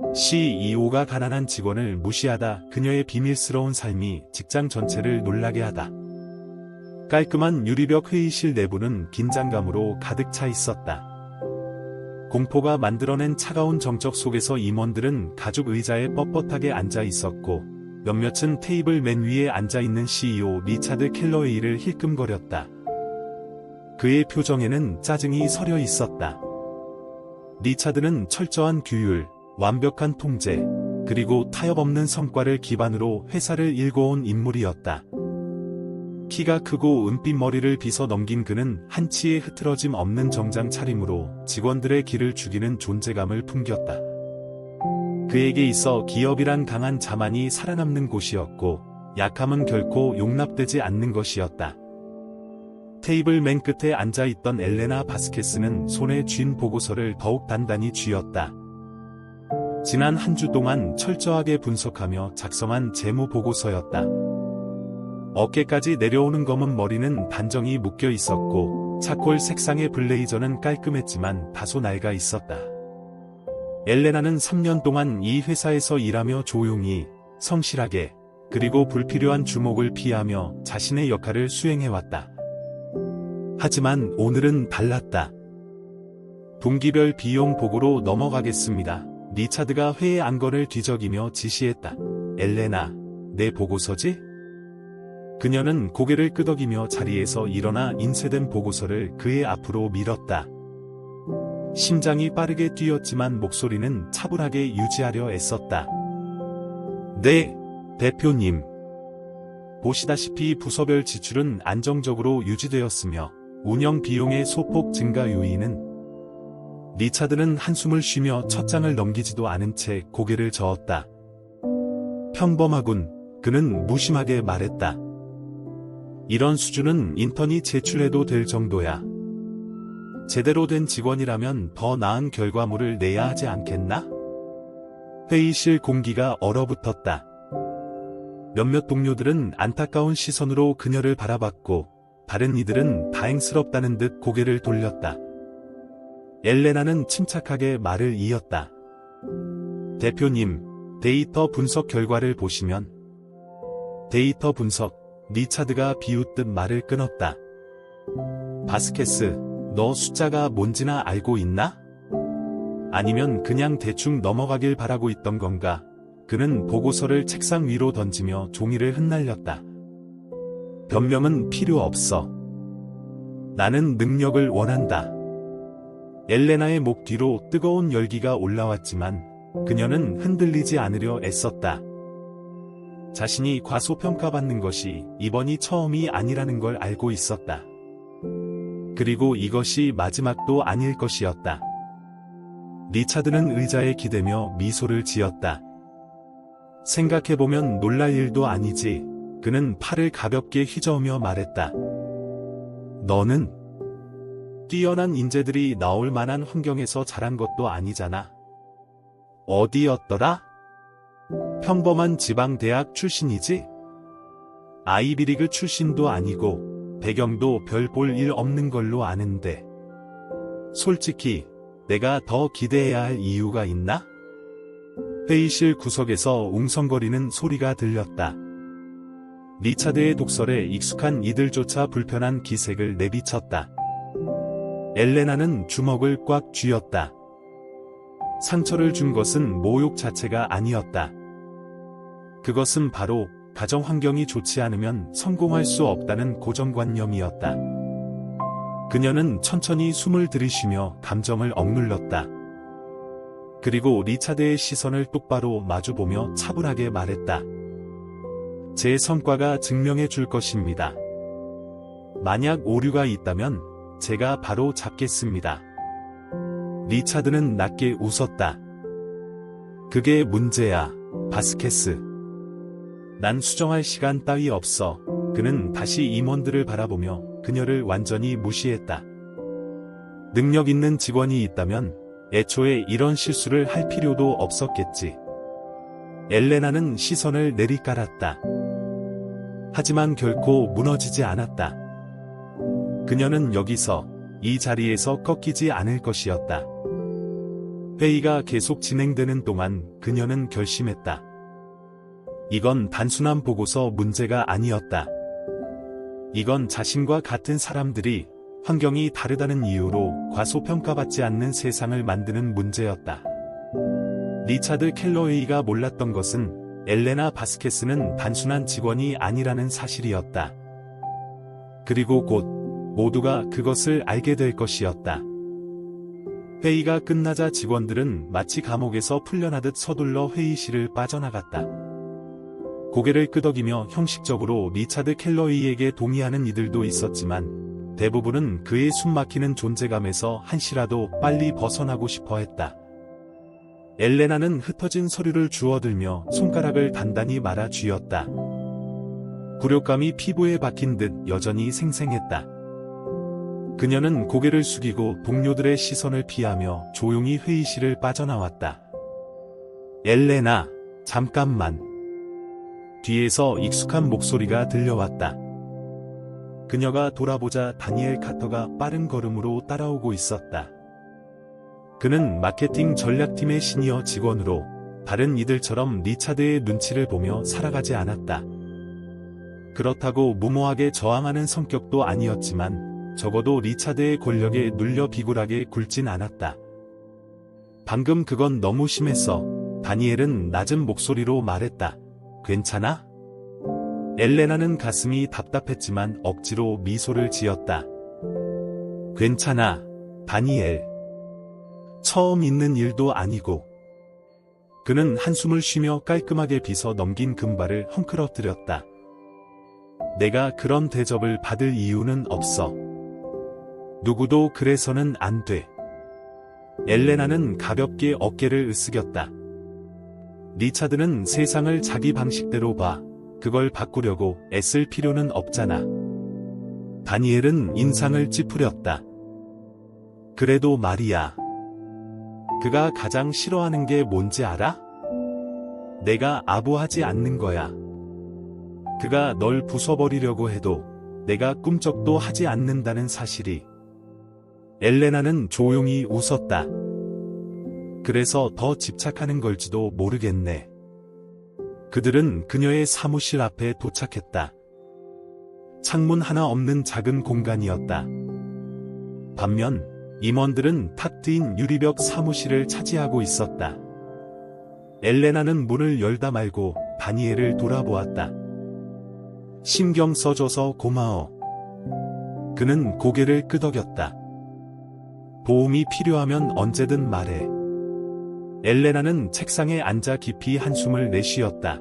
CEO가 가난한 직원을 무시하다. 그녀의 비밀스러운 삶이 직장 전체를 놀라게 하다. 깔끔한 유리벽 회의실 내부는 긴장감으로 가득 차 있었다. 공포가 만들어낸 차가운 정적 속에서 임원들은 가죽 의자에 뻣뻣하게 앉아 있었고, 몇몇은 테이블 맨 위에 앉아 있는 CEO 리차드 캘러웨이를 힐끔거렸다. 그의 표정에는 짜증이 서려 있었다. 리차드는 철저한 규율, 완벽한 통제, 그리고 타협 없는 성과를 기반으로 회사를 일궈온 인물이었다. 키가 크고 은빛 머리를 빗어 넘긴 그는 한치의 흐트러짐 없는 정장 차림으로 직원들의 기를 죽이는 존재감을 풍겼다. 그에게 있어 기업이란 강한 자만이 살아남는 곳이었고, 약함은 결코 용납되지 않는 것이었다. 테이블 맨 끝에 앉아있던 엘레나 바스케스는 손에 쥔 보고서를 더욱 단단히 쥐었다. 지난 한 주 동안 철저하게 분석하며 작성한 재무 보고서였다. 어깨까지 내려오는 검은 머리는 단정히 묶여 있었고, 차콜 색상의 블레이저는 깔끔했지만 다소 낡아 있었다. 엘레나는 3년 동안 이 회사에서 일하며 조용히, 성실하게, 그리고 불필요한 주목을 피하며 자신의 역할을 수행해왔다. 하지만 오늘은 달랐다. 분기별 비용 보고로 넘어가겠습니다. 리차드가 회의 안건을 뒤적이며 지시했다. 엘레나, 내 보고서지? 그녀는 고개를 끄덕이며 자리에서 일어나 인쇄된 보고서를 그의 앞으로 밀었다. 심장이 빠르게 뛰었지만 목소리는 차분하게 유지하려 애썼다. 네, 대표님. 보시다시피 부서별 지출은 안정적으로 유지되었으며 운영 비용의 소폭 증가 요인은 리차드는 한숨을 쉬며 첫 장을 넘기지도 않은 채 고개를 저었다. 평범하군, 그는 무심하게 말했다. 이런 수준은 인턴이 제출해도 될 정도야. 제대로 된 직원이라면 더 나은 결과물을 내야 하지 않겠나? 회의실 공기가 얼어붙었다. 몇몇 동료들은 안타까운 시선으로 그녀를 바라봤고, 다른 이들은 다행스럽다는 듯 고개를 돌렸다. 엘레나는 침착하게 말을 이었다. 대표님, 데이터 분석 결과를 보시면. 데이터 분석, 리차드가 비웃듯 말을 끊었다. 바스케스, 너 숫자가 뭔지나 알고 있나? 아니면 그냥 대충 넘어가길 바라고 있던 건가? 그는 보고서를 책상 위로 던지며 종이를 흩날렸다. 변명은 필요 없어. 나는 능력을 원한다. 엘레나의 목 뒤로 뜨거운 열기가 올라왔지만 그녀는 흔들리지 않으려 애썼다. 자신이 과소평가받는 것이 이번이 처음이 아니라는 걸 알고 있었다. 그리고 이것이 마지막도 아닐 것이었다. 리차드는 의자에 기대며 미소를 지었다. 생각해보면 놀랄 일도 아니지. 그는 팔을 가볍게 휘저으며 말했다. 너는 뛰어난 인재들이 나올 만한 환경에서 자란 것도 아니잖아. 어디였더라? 평범한 지방대학 출신이지? 아이비리그 출신도 아니고 배경도 별 볼 일 없는 걸로 아는데. 솔직히 내가 더 기대해야 할 이유가 있나? 회의실 구석에서 웅성거리는 소리가 들렸다. 리차드의 독설에 익숙한 이들조차 불편한 기색을 내비쳤다. 엘레나는 주먹을 꽉 쥐었다. 상처를 준 것은 모욕 자체가 아니었다. 그것은 바로 가정 환경이 좋지 않으면 성공할 수 없다는 고정관념이었다. 그녀는 천천히 숨을 들이쉬며 감정을 억눌렀다. 그리고 리차드의 시선을 똑바로 마주보며 차분하게 말했다. 제 성과가 증명해 줄 것입니다. 만약 오류가 있다면 제가 바로 잡겠습니다. 리차드는 낮게 웃었다. 그게 문제야, 바스케스. 난 수정할 시간 따위 없어. 그는 다시 임원들을 바라보며 그녀를 완전히 무시했다. 능력 있는 직원이 있다면 애초에 이런 실수를 할 필요도 없었겠지. 엘레나는 시선을 내리깔았다. 하지만 결코 무너지지 않았다. 그녀는 여기서, 이 자리에서 꺾이지 않을 것이었다. 회의가 계속 진행되는 동안 그녀는 결심했다. 이건 단순한 보고서 문제가 아니었다. 이건 자신과 같은 사람들이 환경이 다르다는 이유로 과소평가받지 않는 세상을 만드는 문제였다. 리차드 켈러웨이가 몰랐던 것은 엘레나 바스케스는 단순한 직원이 아니라는 사실이었다. 그리고 곧 모두가 그것을 알게 될 것이었다. 회의가 끝나자 직원들은 마치 감옥에서 풀려나듯 서둘러 회의실을 빠져나갔다. 고개를 끄덕이며 형식적으로 리차드 켈러웨이에게 동의하는 이들도 있었지만 대부분은 그의 숨막히는 존재감에서 한시라도 빨리 벗어나고 싶어 했다. 엘레나는 흩어진 서류를 주워들며 손가락을 단단히 말아 쥐었다. 굴욕감이 피부에 박힌 듯 여전히 생생했다. 그녀는 고개를 숙이고 동료들의 시선을 피하며 조용히 회의실을 빠져나왔다. 엘레나, 잠깐만. 뒤에서 익숙한 목소리가 들려왔다. 그녀가 돌아보자 다니엘 카터가 빠른 걸음으로 따라오고 있었다. 그는 마케팅 전략팀의 시니어 직원으로 다른 이들처럼 리차드의 눈치를 보며 살아가지 않았다. 그렇다고 무모하게 저항하는 성격도 아니었지만 적어도 리차드의 권력에 눌려 비굴하게 굴진 않았다. 방금 그건 너무 심했어. 다니엘은 낮은 목소리로 말했다. 괜찮아? 엘레나는 가슴이 답답했지만 억지로 미소를 지었다. 괜찮아, 다니엘. 처음 있는 일도 아니고. 그는 한숨을 쉬며 깔끔하게 빗어 넘긴 금발을 헝클어뜨렸다. 내가 그런 대접을 받을 이유는 없어. 누구도 그래서는 안 돼. 엘레나는 가볍게 어깨를 으쓱였다. 리차드는 세상을 자기 방식대로 봐. 그걸 바꾸려고 애쓸 필요는 없잖아. 다니엘은 인상을 찌푸렸다. 그래도 말이야. 그가 가장 싫어하는 게 뭔지 알아? 내가 아부하지 않는 거야. 그가 널 부숴버리려고 해도 내가 꿈쩍도 하지 않는다는 사실이. 엘레나는 조용히 웃었다. 그래서 더 집착하는 걸지도 모르겠네. 그들은 그녀의 사무실 앞에 도착했다. 창문 하나 없는 작은 공간이었다. 반면 임원들은 탁 트인 유리벽 사무실을 차지하고 있었다. 엘레나는 문을 열다 말고 다니엘을 돌아보았다. 신경 써줘서 고마워. 그는 고개를 끄덕였다. 도움이 필요하면 언제든 말해. 엘레나는 책상에 앉아 깊이 한숨을 내쉬었다.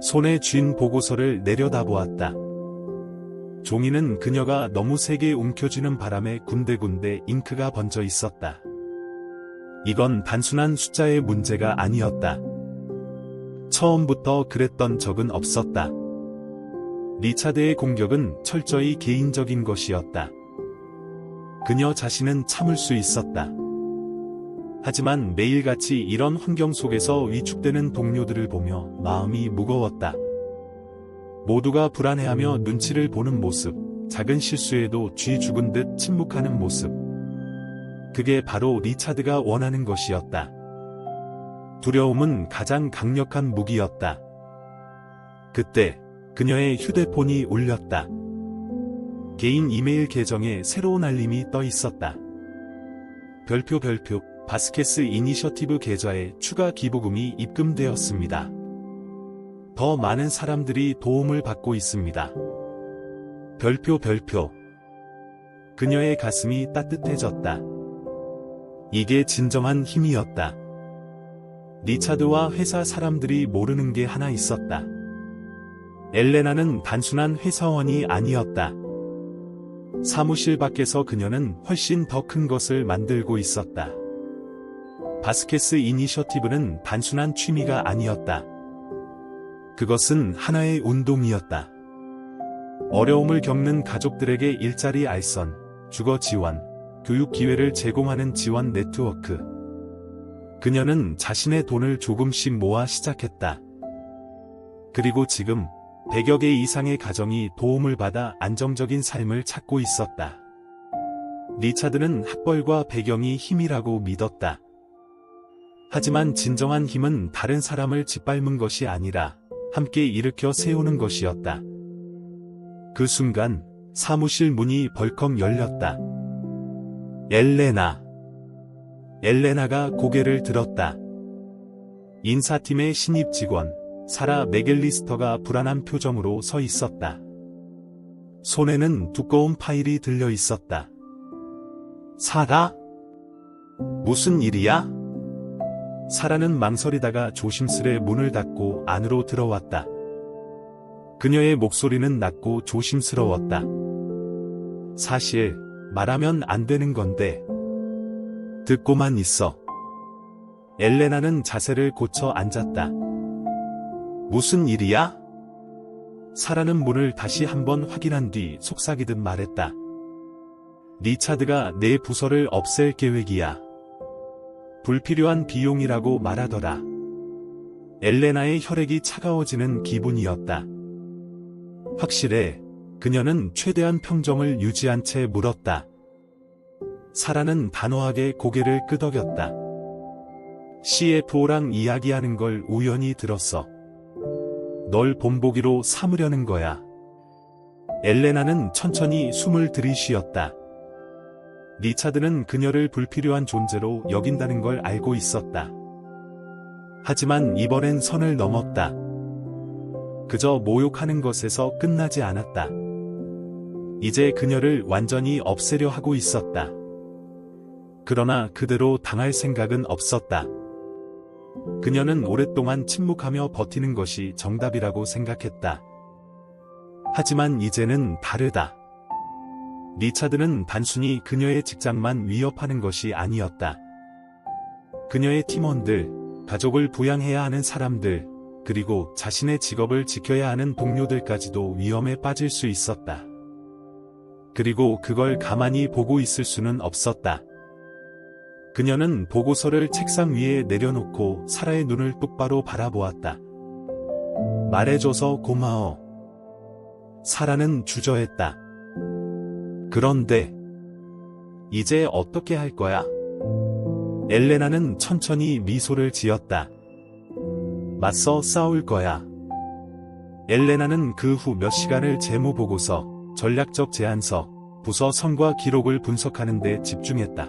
손에 쥔 보고서를 내려다보았다. 종이는 그녀가 너무 세게 움켜쥐는 바람에 군데군데 잉크가 번져 있었다. 이건 단순한 숫자의 문제가 아니었다. 처음부터 그랬던 적은 없었다. 리차드의 공격은 철저히 개인적인 것이었다. 그녀 자신은 참을 수 있었다. 하지만 매일같이 이런 환경 속에서 위축되는 동료들을 보며 마음이 무거웠다. 모두가 불안해하며 눈치를 보는 모습, 작은 실수에도 쥐 죽은 듯 침묵하는 모습. 그게 바로 리차드가 원하는 것이었다. 두려움은 가장 강력한 무기였다. 그때 그녀의 휴대폰이 울렸다. 개인 이메일 계정에 새로운 알림이 떠 있었다. 별표 바스케스 이니셔티브 계좌에 추가 기부금이 입금되었습니다. 더 많은 사람들이 도움을 받고 있습니다. 별표. 그녀의 가슴이 따뜻해졌다. 이게 진정한 힘이었다. 리차드와 회사 사람들이 모르는 게 하나 있었다. 엘레나는 단순한 회사원이 아니었다. 사무실 밖에서 그녀는 훨씬 더 큰 것을 만들고 있었다. 바스케스 이니셔티브는 단순한 취미가 아니었다. 그것은 하나의 운동이었다. 어려움을 겪는 가족들에게 일자리 알선, 주거 지원, 교육 기회를 제공하는 지원 네트워크. 그녀는 자신의 돈을 조금씩 모아 시작했다. 그리고 지금 100여 개 이상의 가정이 도움을 받아 안정적인 삶을 찾고 있었다. 리차드는 학벌과 배경이 힘이라고 믿었다. 하지만 진정한 힘은 다른 사람을 짓밟는 것이 아니라 함께 일으켜 세우는 것이었다. 그 순간 사무실 문이 벌컥 열렸다. 엘레나. 엘레나가 고개를 들었다. 인사팀의 신입 직원 사라 맥앨리스터가 불안한 표정으로 서 있었다. 손에는 두꺼운 파일이 들려 있었다. 사라? 무슨 일이야? 사라는 망설이다가 조심스레 문을 닫고 안으로 들어왔다. 그녀의 목소리는 낮고 조심스러웠다. 사실 말하면 안 되는 건데. 듣고만 있어. 엘레나는 자세를 고쳐 앉았다. 무슨 일이야? 사라는 문을 다시 한번 확인한 뒤 속삭이듯 말했다. 리차드가 내 부서를 없앨 계획이야. 불필요한 비용이라고 말하더라. 엘레나의 혈액이 차가워지는 기분이었다. 확실해. 그녀는 최대한 평정을 유지한 채 물었다. 사라는 단호하게 고개를 끄덕였다. CFO랑 이야기하는 걸 우연히 들었어. 널 본보기로 삼으려는 거야. 엘레나는 천천히 숨을 들이쉬었다. 리차드는 그녀를 불필요한 존재로 여긴다는 걸 알고 있었다. 하지만 이번엔 선을 넘었다. 그저 모욕하는 것에서 끝나지 않았다. 이제 그녀를 완전히 없애려 하고 있었다. 그러나 그대로 당할 생각은 없었다. 그녀는 오랫동안 침묵하며 버티는 것이 정답이라고 생각했다. 하지만 이제는 다르다. 리차드는 단순히 그녀의 직장만 위협하는 것이 아니었다. 그녀의 팀원들, 가족을 부양해야 하는 사람들, 그리고 자신의 직업을 지켜야 하는 동료들까지도 위험에 빠질 수 있었다. 그리고 그걸 가만히 보고 있을 수는 없었다. 그녀는 보고서를 책상 위에 내려놓고 사라의 눈을 똑바로 바라보았다. 말해줘서 고마워. 사라는 주저했다. 그런데 이제 어떻게 할 거야? 엘레나는 천천히 미소를 지었다. 맞서 싸울 거야. 엘레나는 그 후 몇 시간을 재무보고서, 전략적 제안서, 부서 성과 기록을 분석하는 데 집중했다.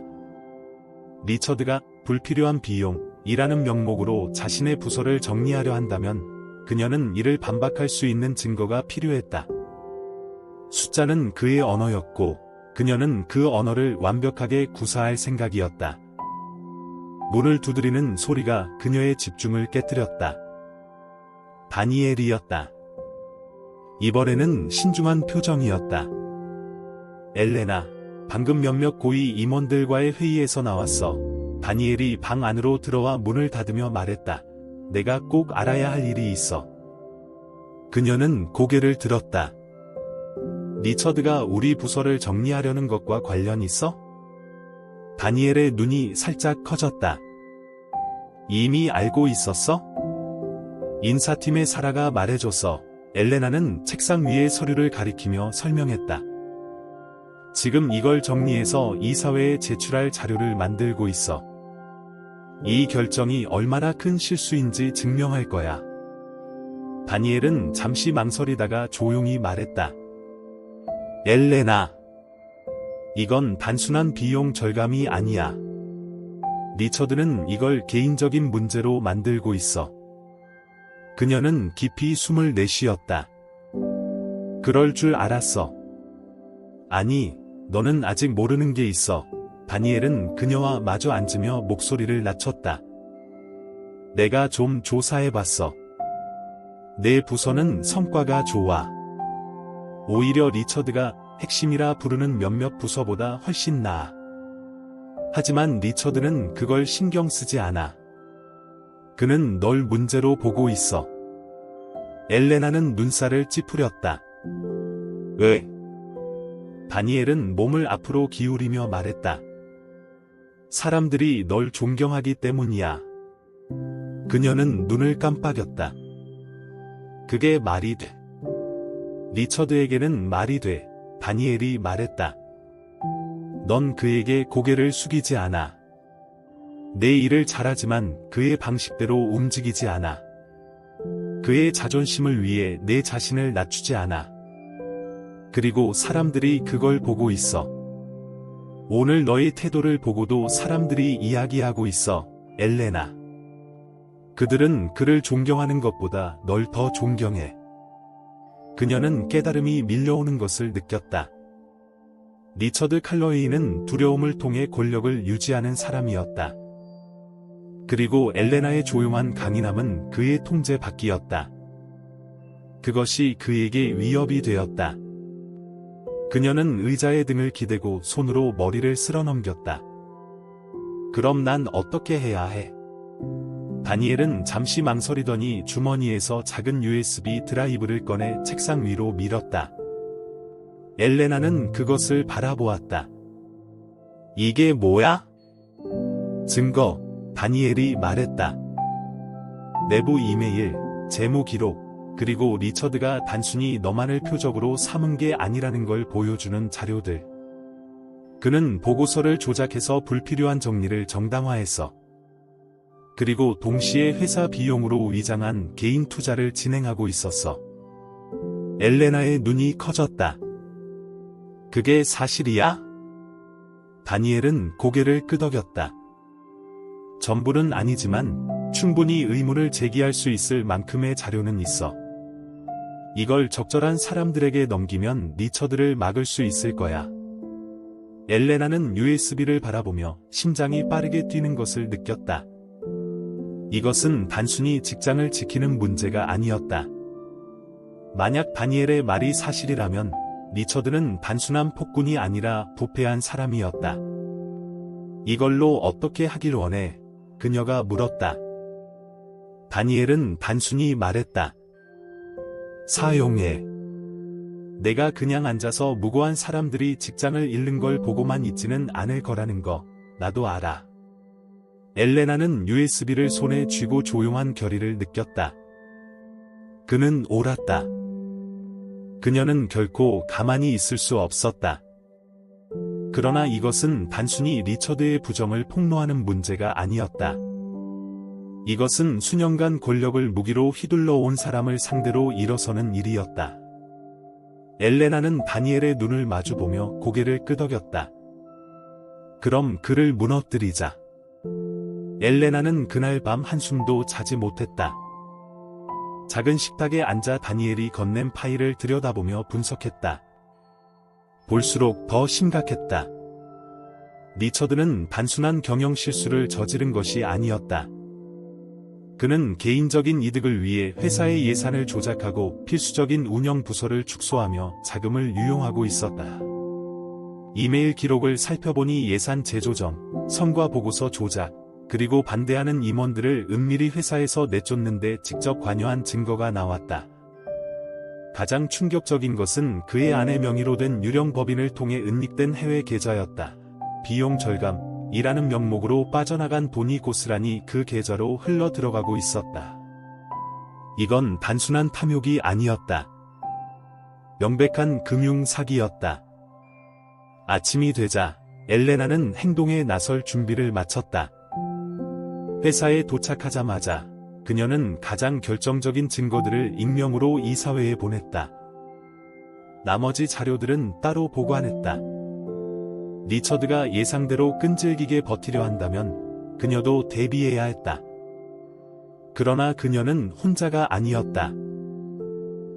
리처드가 불필요한 비용이라는 명목으로 자신의 부서를 정리하려 한다면 그녀는 이를 반박할 수 있는 증거가 필요했다. 숫자는 그의 언어였고 그녀는 그 언어를 완벽하게 구사할 생각이었다. 문을 두드리는 소리가 그녀의 집중을 깨뜨렸다. 다니엘이었다. 이번에는 신중한 표정이었다. 엘레나, 방금 몇몇 고위 임원들과의 회의에서 나왔어. 다니엘이 방 안으로 들어와 문을 닫으며 말했다. 내가 꼭 알아야 할 일이 있어. 그녀는 고개를 들었다. 리처드가 우리 부서를 정리하려는 것과 관련 있어? 다니엘의 눈이 살짝 커졌다. 이미 알고 있었어? 인사팀의 사라가 말해줘서. 엘레나는 책상 위의 서류를 가리키며 설명했다. 지금 이걸 정리해서 이사회에 제출할 자료를 만들고 있어. 이 결정이 얼마나 큰 실수인지 증명할 거야. 다니엘은 잠시 망설이다가 조용히 말했다. 엘레나, 이건 단순한 비용 절감이 아니야. 리처드는 이걸 개인적인 문제로 만들고 있어. 그녀는 깊이 숨을 내쉬었다. 그럴 줄 알았어. 아니, 너는 아직 모르는 게 있어. 다니엘은 그녀와 마주 앉으며 목소리를 낮췄다. 내가 좀 조사해봤어. 내 부서는 성과가 좋아. 오히려 리처드가 핵심이라 부르는 몇몇 부서보다 훨씬 나아. 하지만 리처드는 그걸 신경 쓰지 않아. 그는 널 문제로 보고 있어. 엘레나는 눈살을 찌푸렸다. 왜? 다니엘은 몸을 앞으로 기울이며 말했다. 사람들이 널 존경하기 때문이야. 그녀는 눈을 깜빡였다. 그게 말이 돼. 리처드에게는 말이 돼. 다니엘이 말했다. 넌 그에게 고개를 숙이지 않아. 내 일을 잘하지만 그의 방식대로 움직이지 않아. 그의 자존심을 위해 내 자신을 낮추지 않아. 그리고 사람들이 그걸 보고 있어. 오늘 너의 태도를 보고도 사람들이 이야기하고 있어, 엘레나. 그들은 그를 존경하는 것보다 널 더 존경해. 그녀는 깨달음이 밀려오는 것을 느꼈다. 리처드 칼러웨이는 두려움을 통해 권력을 유지하는 사람이었다. 그리고 엘레나의 조용한 강인함은 그의 통제 밖이었다. 그것이 그에게 위협이 되었다. 그녀는 의자에 등을 기대고 손으로 머리를 쓸어넘겼다. 그럼 난 어떻게 해야 해? 다니엘은 잠시 망설이더니 주머니에서 작은 USB 드라이브를 꺼내 책상 위로 밀었다. 엘레나는 그것을 바라보았다. 이게 뭐야? 증거, 다니엘이 말했다. 내부 이메일, 재무 기록, 그리고 리처드가 단순히 너만을 표적으로 삼은 게 아니라는 걸 보여주는 자료들. 그는 보고서를 조작해서 불필요한 정리를 정당화했어. 그리고 동시에 회사 비용으로 위장한 개인 투자를 진행하고 있었어. 엘레나의 눈이 커졌다. 그게 사실이야? 다니엘은 고개를 끄덕였다. 전부는 아니지만 충분히 의문을 제기할 수 있을 만큼의 자료는 있어. 이걸 적절한 사람들에게 넘기면 리처드를 막을 수 있을 거야. 엘레나는 USB를 바라보며 심장이 빠르게 뛰는 것을 느꼈다. 이것은 단순히 직장을 지키는 문제가 아니었다. 만약 다니엘의 말이 사실이라면 리처드는 단순한 폭군이 아니라 부패한 사람이었다. 이걸로 어떻게 하길 원해? 그녀가 물었다. 다니엘은 단순히 말했다. 사용해. 내가 그냥 앉아서 무고한 사람들이 직장을 잃는 걸 보고만 있지는 않을 거라는 거, 나도 알아. 엘레나는 USB를 손에 쥐고 조용한 결의를 느꼈다. 그는 옳았다. 그녀는 결코 가만히 있을 수 없었다. 그러나 이것은 단순히 리처드의 부정을 폭로하는 문제가 아니었다. 이것은 수년간 권력을 무기로 휘둘러 온 사람을 상대로 일어서는 일이었다. 엘레나는 다니엘의 눈을 마주보며 고개를 끄덕였다. 그럼 그를 무너뜨리자. 엘레나는 그날 밤 한숨도 자지 못했다. 작은 식탁에 앉아 다니엘이 건넨 파일을 들여다보며 분석했다. 볼수록 더 심각했다. 리처드는 단순한 경영 실수를 저지른 것이 아니었다. 그는 개인적인 이득을 위해 회사의 예산을 조작하고 필수적인 운영 부서를 축소하며 자금을 유용하고 있었다. 이메일 기록을 살펴보니 예산 재조정, 성과 보고서 조작, 그리고 반대하는 임원들을 은밀히 회사에서 내쫓는데 직접 관여한 증거가 나왔다. 가장 충격적인 것은 그의 아내 명의로 된 유령 법인을 통해 은닉된 해외 계좌였다. 비용 절감이라는 명목으로 빠져나간 돈이 고스란히 그 계좌로 흘러 들어가고 있었다. 이건 단순한 탐욕이 아니었다. 명백한 금융 사기였다. 아침이 되자 엘레나는 행동에 나설 준비를 마쳤다. 회사에 도착하자마자 그녀는 가장 결정적인 증거들을 익명으로 이사회에 보냈다. 나머지 자료들은 따로 보관했다. 리처드가 예상대로 끈질기게 버티려 한다면 그녀도 대비해야 했다. 그러나 그녀는 혼자가 아니었다.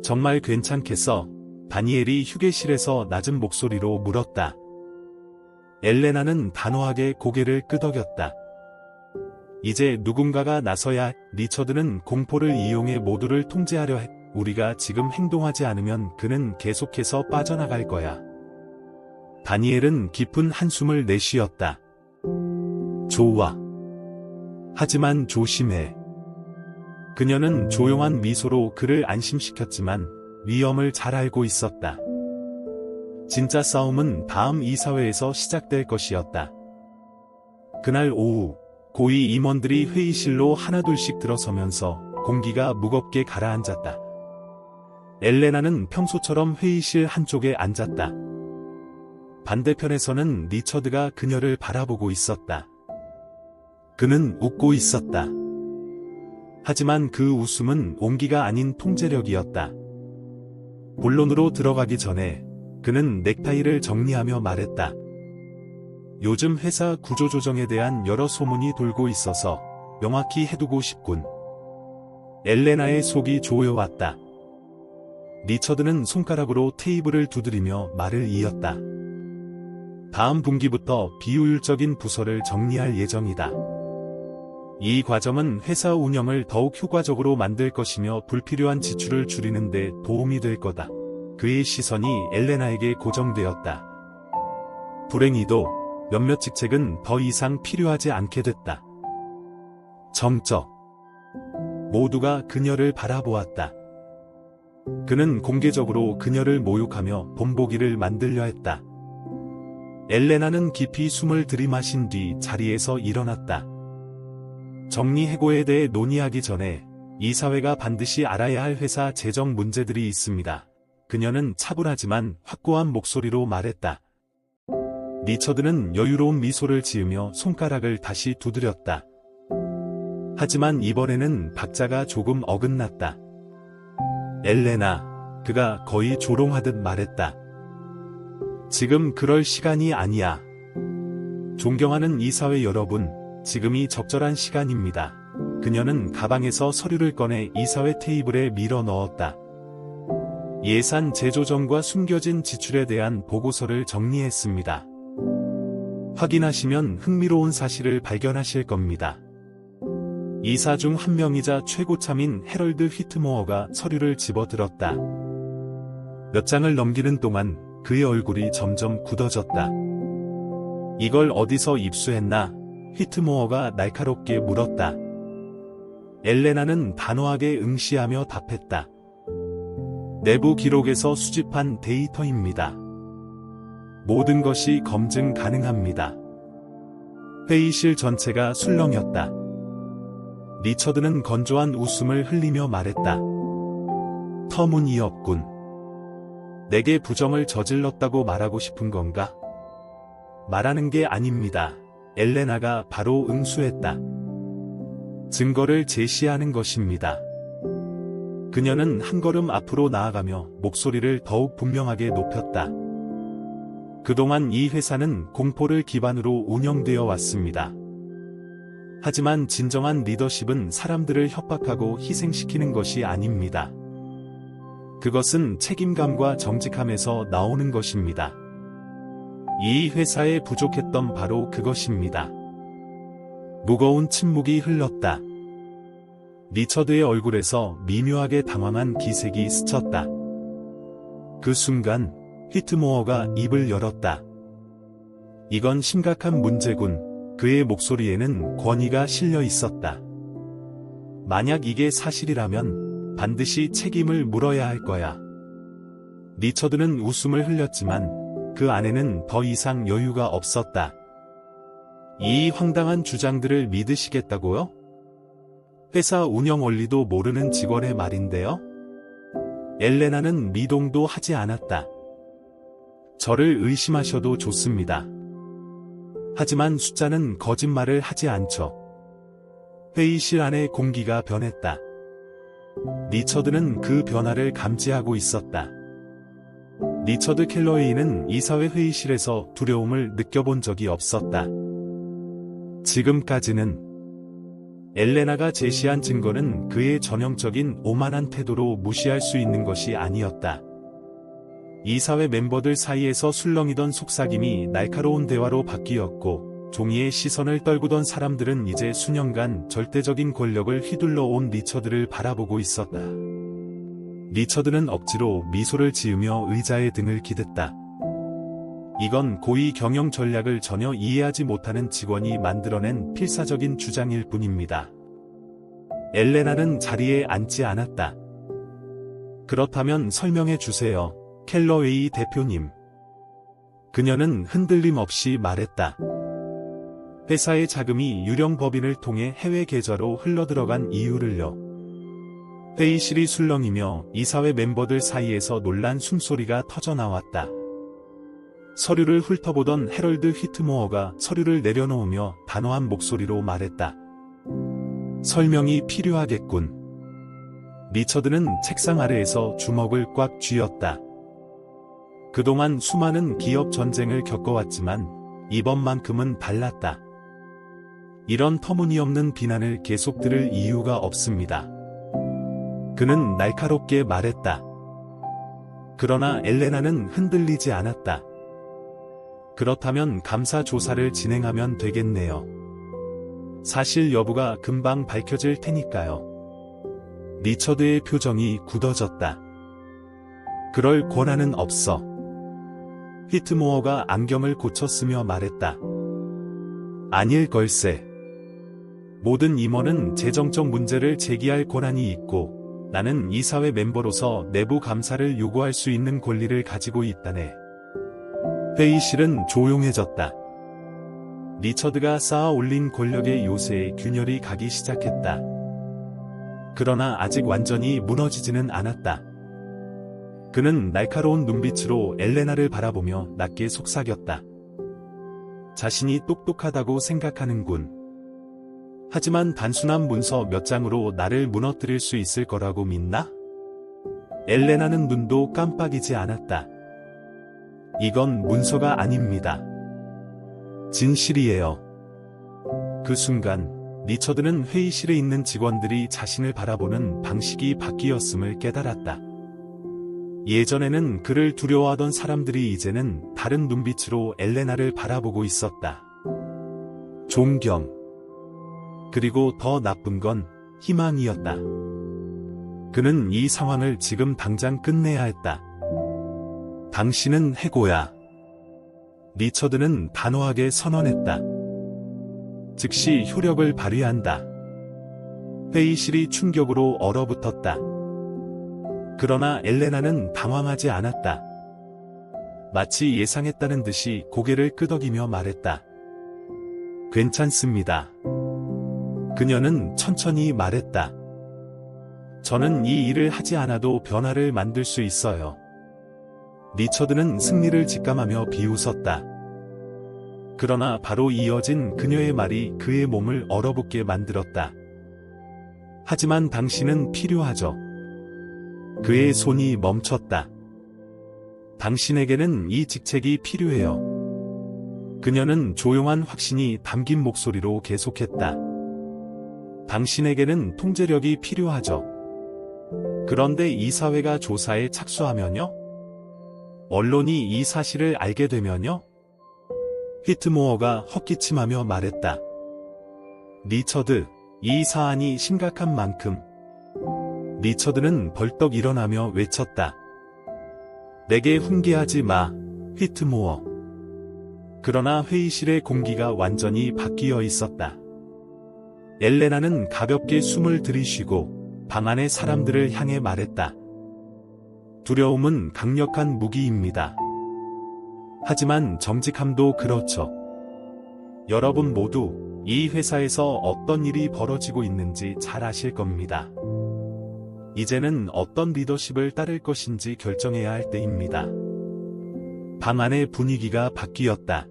정말 괜찮겠어? 다니엘이 휴게실에서 낮은 목소리로 물었다. 엘레나는 단호하게 고개를 끄덕였다. 이제 누군가가 나서야. 리처드는 공포를 이용해 모두를 통제하려 해. 우리가 지금 행동하지 않으면 그는 계속해서 빠져나갈 거야. 다니엘은 깊은 한숨을 내쉬었다. 좋아. 하지만 조심해. 그녀는 조용한 미소로 그를 안심시켰지만 위험을 잘 알고 있었다. 진짜 싸움은 다음 이사회에서 시작될 것이었다. 그날 오후 고위 임원들이 회의실로 하나둘씩 들어서면서 공기가 무겁게 가라앉았다. 엘레나는 평소처럼 회의실 한쪽에 앉았다. 반대편에서는 리처드가 그녀를 바라보고 있었다. 그는 웃고 있었다. 하지만 그 웃음은 온기가 아닌 통제력이었다. 본론으로 들어가기 전에 그는 넥타이를 정리하며 말했다. 요즘 회사 구조조정에 대한 여러 소문이 돌고 있어서 명확히 해두고 싶군. 엘레나의 속이 조여왔다. 리처드는 손가락으로 테이블을 두드리며 말을 이었다. 다음 분기부터 비효율적인 부서를 정리할 예정이다. 이 과정은 회사 운영을 더욱 효과적으로 만들 것이며 불필요한 지출을 줄이는 데 도움이 될 거다. 그의 시선이 엘레나에게 고정되었다. 불행히도 몇몇 직책은 더 이상 필요하지 않게 됐다. 정적. 모두가 그녀를 바라보았다. 그는 공개적으로 그녀를 모욕하며 본보기를 만들려 했다. 엘레나는 깊이 숨을 들이마신 뒤 자리에서 일어났다. 정리해고에 대해 논의하기 전에 이사회가 반드시 알아야 할 회사 재정 문제들이 있습니다. 그녀는 차분하지만 확고한 목소리로 말했다. 리처드는 여유로운 미소를 지으며 손가락을 다시 두드렸다. 하지만 이번에는 박자가 조금 어긋났다. 엘레나, 그가 거의 조롱하듯 말했다. 지금 그럴 시간이 아니야. 존경하는 이사회 여러분, 지금이 적절한 시간입니다. 그녀는 가방에서 서류를 꺼내 이사회 테이블에 밀어 넣었다. 예산 재조정과 숨겨진 지출에 대한 보고서를 정리했습니다. 확인하시면 흥미로운 사실을 발견하실 겁니다. 이사 중 한 명이자 최고참인 해럴드 휘트모어가 서류를 집어들었다. 몇 장을 넘기는 동안 그의 얼굴이 점점 굳어졌다. 이걸 어디서 입수했나? 휘트모어가 날카롭게 물었다. 엘레나는 단호하게 응시하며 답했다. 내부 기록에서 수집한 데이터입니다. 모든 것이 검증 가능합니다. 회의실 전체가 술렁였다. 리처드는 건조한 웃음을 흘리며 말했다. 터무니없군. 내게 부정을 저질렀다고 말하고 싶은 건가? 말하는 게 아닙니다. 엘레나가 바로 응수했다. 증거를 제시하는 것입니다. 그녀는 한 걸음 앞으로 나아가며 목소리를 더욱 분명하게 높였다. 그동안 이 회사는 공포를 기반으로 운영되어 왔습니다. 하지만 진정한 리더십은 사람들을 협박하고 희생시키는 것이 아닙니다. 그것은 책임감과 정직함에서 나오는 것입니다. 이 회사에 부족했던 바로 그것입니다. 무거운 침묵이 흘렀다. 리처드의 얼굴에서 미묘하게 당황한 기색이 스쳤다. 그 순간 휘트모어가 입을 열었다. 이건 심각한 문제군. 그의 목소리에는 권위가 실려 있었다. 만약 이게 사실이라면 반드시 책임을 물어야 할 거야. 리처드는 웃음을 흘렸지만 그 안에는 더 이상 여유가 없었다. 이 황당한 주장들을 믿으시겠다고요? 회사 운영 원리도 모르는 직원의 말인데요? 엘레나는 미동도 하지 않았다. 저를 의심하셔도 좋습니다. 하지만 숫자는 거짓말을 하지 않죠. 회의실 안의 공기가 변했다. 리처드는 그 변화를 감지하고 있었다. 리처드 켈러웨이는 이사회 회의실에서 두려움을 느껴본 적이 없었다. 지금까지는 엘레나가 제시한 증거는 그의 전형적인 오만한 태도로 무시할 수 있는 것이 아니었다. 이사회 멤버들 사이에서 술렁이던 속삭임이 날카로운 대화로 바뀌었고 종이의 시선을 떨구던 사람들은 이제 수년간 절대적인 권력을 휘둘러 온 리처드를 바라보고 있었다. 리처드는 억지로 미소를 지으며 의자에 등을 기댔다. 이건 고위 경영 전략을 전혀 이해하지 못하는 직원이 만들어낸 필사적인 주장일 뿐입니다. 엘레나는 자리에 앉지 않았다. 그렇다면 설명해 주세요. 켈러웨이 대표님. 그녀는 흔들림 없이 말했다. 회사의 자금이 유령 법인을 통해 해외 계좌로 흘러들어간 이유를요. 회의실이 술렁이며 이사회 멤버들 사이에서 놀란 숨소리가 터져나왔다. 서류를 훑어보던 해럴드 휘트모어가 서류를 내려놓으며 단호한 목소리로 말했다. 설명이 필요하겠군. 리처드는 책상 아래에서 주먹을 꽉 쥐었다. 그동안 수많은 기업 전쟁을 겪어왔지만 이번만큼은 달랐다. 이런 터무니없는 비난을 계속 들을 이유가 없습니다. 그는 날카롭게 말했다. 그러나 엘레나는 흔들리지 않았다. 그렇다면 감사 조사를 진행하면 되겠네요. 사실 여부가 금방 밝혀질 테니까요. 리처드의 표정이 굳어졌다. 그럴 권한은 없어. 휘트모어가 안경을 고쳤으며 말했다. 아닐 걸세. 모든 임원은 재정적 문제를 제기할 권한이 있고 나는 이사회 멤버로서 내부 감사를 요구할 수 있는 권리를 가지고 있다네. 회의실은 조용해졌다. 리처드가 쌓아 올린 권력의 요새에 균열이 가기 시작했다. 그러나 아직 완전히 무너지지는 않았다. 그는 날카로운 눈빛으로 엘레나를 바라보며 낮게 속삭였다. 자신이 똑똑하다고 생각하는군. 하지만 단순한 문서 몇 장으로 나를 무너뜨릴 수 있을 거라고 믿나? 엘레나는 눈도 깜빡이지 않았다. 이건 문서가 아닙니다. 진실이에요. 그 순간 리처드는 회의실에 있는 직원들이 자신을 바라보는 방식이 바뀌었음을 깨달았다. 예전에는 그를 두려워하던 사람들이 이제는 다른 눈빛으로 엘레나를 바라보고 있었다. 존경. 그리고 더 나쁜 건 희망이었다. 그는 이 상황을 지금 당장 끝내야 했다. 당신은 해고야. 리처드는 단호하게 선언했다. 즉시 효력을 발휘한다. 회의실이 충격으로 얼어붙었다. 그러나 엘레나는 당황하지 않았다. 마치 예상했다는 듯이 고개를 끄덕이며 말했다. 괜찮습니다. 그녀는 천천히 말했다. 저는 이 일을 하지 않아도 변화를 만들 수 있어요. 리처드는 승리를 직감하며 비웃었다. 그러나 바로 이어진 그녀의 말이 그의 몸을 얼어붙게 만들었다. 하지만 당신은 필요하죠. 그의 손이 멈췄다. 당신에게는 이 직책이 필요해요. 그녀는 조용한 확신이 담긴 목소리로 계속했다. 당신에게는 통제력이 필요하죠. 그런데 이사회가 조사에 착수하면요? 언론이 이 사실을 알게 되면요? 휘트모어가 헛기침하며 말했다. 리처드, 이 사안이 심각한 만큼. 리처드는 벌떡 일어나며 외쳤다. 내게 훈계하지 마, 휘트모어. 그러나 회의실의 공기가 완전히 바뀌어 있었다. 엘레나는 가볍게 숨을 들이쉬고 방 안의 사람들을 향해 말했다. 두려움은 강력한 무기입니다. 하지만 정직함도 그렇죠. 여러분 모두 이 회사에서 어떤 일이 벌어지고 있는지 잘 아실 겁니다. 이제는 어떤 리더십을 따를 것인지 결정해야 할 때입니다. 방 안의 분위기가 바뀌었다.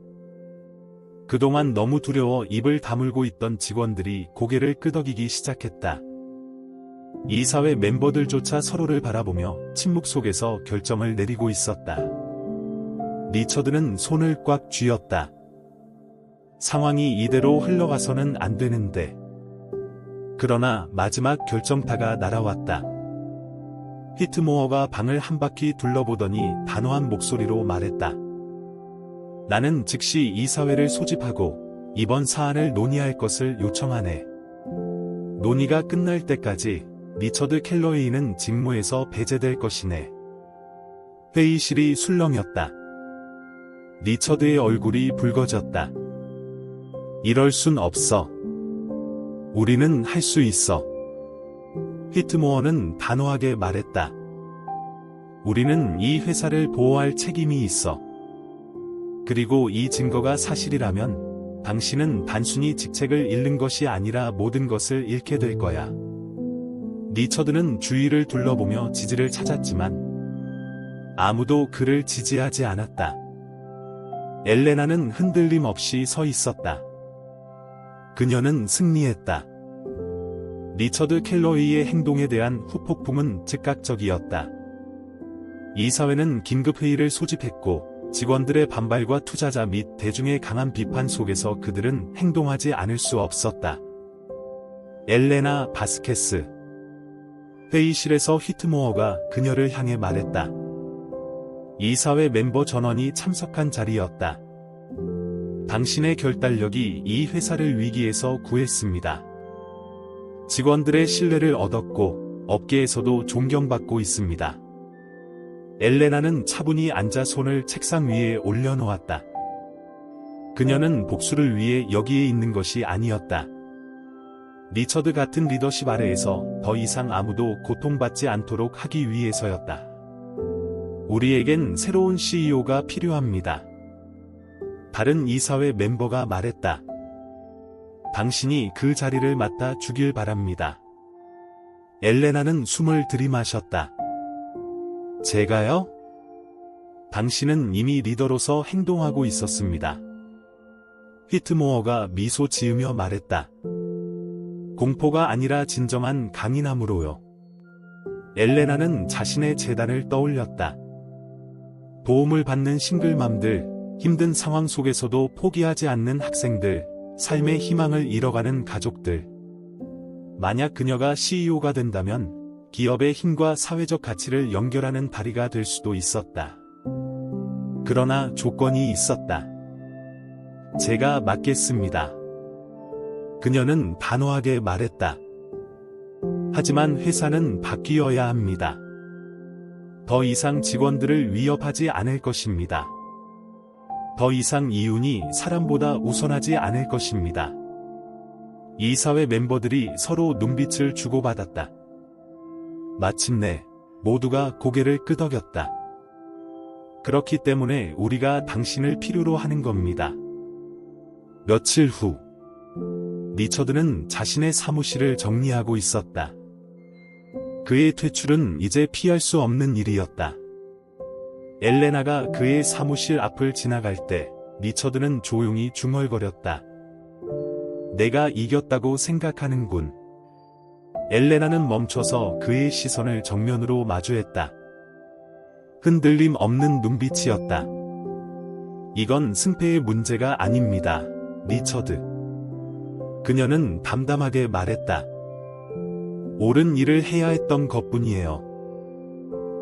그동안 너무 두려워 입을 다물고 있던 직원들이 고개를 끄덕이기 시작했다. 이사회 멤버들조차 서로를 바라보며 침묵 속에서 결정을 내리고 있었다. 리처드는 손을 꽉 쥐었다. 상황이 이대로 흘러가서는 안 되는데. 그러나 마지막 결정타가 날아왔다. 휘트모어가 방을 한 바퀴 둘러보더니 단호한 목소리로 말했다. 나는 즉시 이사회를 소집하고 이번 사안을 논의할 것을 요청하네. 논의가 끝날 때까지 리처드 켈러웨이는 직무에서 배제될 것이네. 회의실이 술렁였다. 리처드의 얼굴이 붉어졌다. 이럴 순 없어. 우리는 할 수 있어. 휘트모어는 단호하게 말했다. 우리는 이 회사를 보호할 책임이 있어. 그리고 이 증거가 사실이라면 당신은 단순히 직책을 잃는 것이 아니라 모든 것을 잃게 될 거야. 리처드는 주위를 둘러보며 지지를 찾았지만 아무도 그를 지지하지 않았다. 엘레나는 흔들림 없이 서 있었다. 그녀는 승리했다. 리처드 켈러웨이의 행동에 대한 후폭풍은 즉각적이었다. 이사회는 긴급회의를 소집했고 직원들의 반발과 투자자 및 대중의 강한 비판 속에서 그들은 행동하지 않을 수 없었다. 엘레나 바스케스. 회의실에서 휘트모어가 그녀를 향해 말했다. 이사회 멤버 전원이 참석한 자리였다. 당신의 결단력이 이 회사를 위기에서 구했습니다. 직원들의 신뢰를 얻었고 업계에서도 존경받고 있습니다. 엘레나는 차분히 앉아 손을 책상 위에 올려놓았다. 그녀는 복수를 위해 여기에 있는 것이 아니었다. 리처드 같은 리더십 아래에서 더 이상 아무도 고통받지 않도록 하기 위해서였다. 우리에겐 새로운 CEO가 필요합니다. 다른 이사회 멤버가 말했다. 당신이 그 자리를 맡아 주길 바랍니다. 엘레나는 숨을 들이마셨다. 제가요? 당신은 이미 리더로서 행동하고 있었습니다. 휘트모어가 미소 지으며 말했다. 공포가 아니라 진정한 강인함으로요. 엘레나는 자신의 재단을 떠올렸다. 도움을 받는 싱글맘들, 힘든 상황 속에서도 포기하지 않는 학생들, 삶의 희망을 잃어가는 가족들. 만약 그녀가 CEO가 된다면 기업의 힘과 사회적 가치를 연결하는 다리가 될 수도 있었다. 그러나 조건이 있었다. 제가 맡겠습니다. 그녀는 단호하게 말했다. 하지만 회사는 바뀌어야 합니다. 더 이상 직원들을 위협하지 않을 것입니다. 더 이상 이윤이 사람보다 우선하지 않을 것입니다. 이사회 멤버들이 서로 눈빛을 주고받았다. 마침내 모두가 고개를 끄덕였다. 그렇기 때문에 우리가 당신을 필요로 하는 겁니다. 며칠 후, 리처드는 자신의 사무실을 정리하고 있었다. 그의 퇴출은 이제 피할 수 없는 일이었다. 엘레나가 그의 사무실 앞을 지나갈 때 리처드는 조용히 중얼거렸다. 내가 이겼다고 생각하는군. 엘레나는 멈춰서 그의 시선을 정면으로 마주했다. 흔들림 없는 눈빛이었다. 이건 승패의 문제가 아닙니다, 리처드. 그녀는 담담하게 말했다. 옳은 일을 해야 했던 것뿐이에요.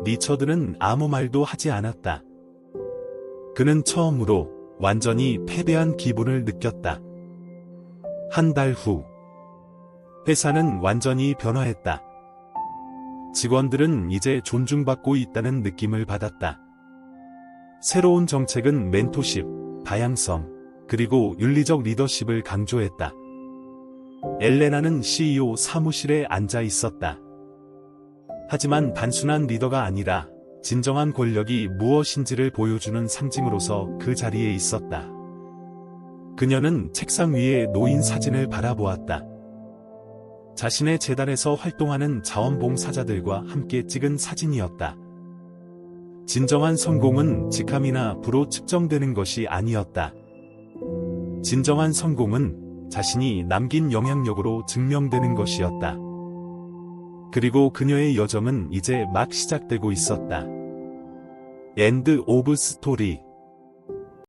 리처드는 아무 말도 하지 않았다. 그는 처음으로 완전히 패배한 기분을 느꼈다. 한 달 후, 회사는 완전히 변화했다. 직원들은 이제 존중받고 있다는 느낌을 받았다. 새로운 정책은 멘토십, 다양성, 그리고 윤리적 리더십을 강조했다. 엘레나는 CEO 사무실에 앉아 있었다. 하지만 단순한 리더가 아니라 진정한 권력이 무엇인지를 보여주는 상징으로서 그 자리에 있었다. 그녀는 책상 위에 놓인 사진을 바라보았다. 자신의 재단에서 활동하는 자원봉사자들과 함께 찍은 사진이었다. 진정한 성공은 직함이나 부로 측정되는 것이 아니었다. 진정한 성공은 자신이 남긴 영향력으로 증명되는 것이었다. 그리고 그녀의 여정은 이제 막 시작되고 있었다. 엔드 오브 스토리.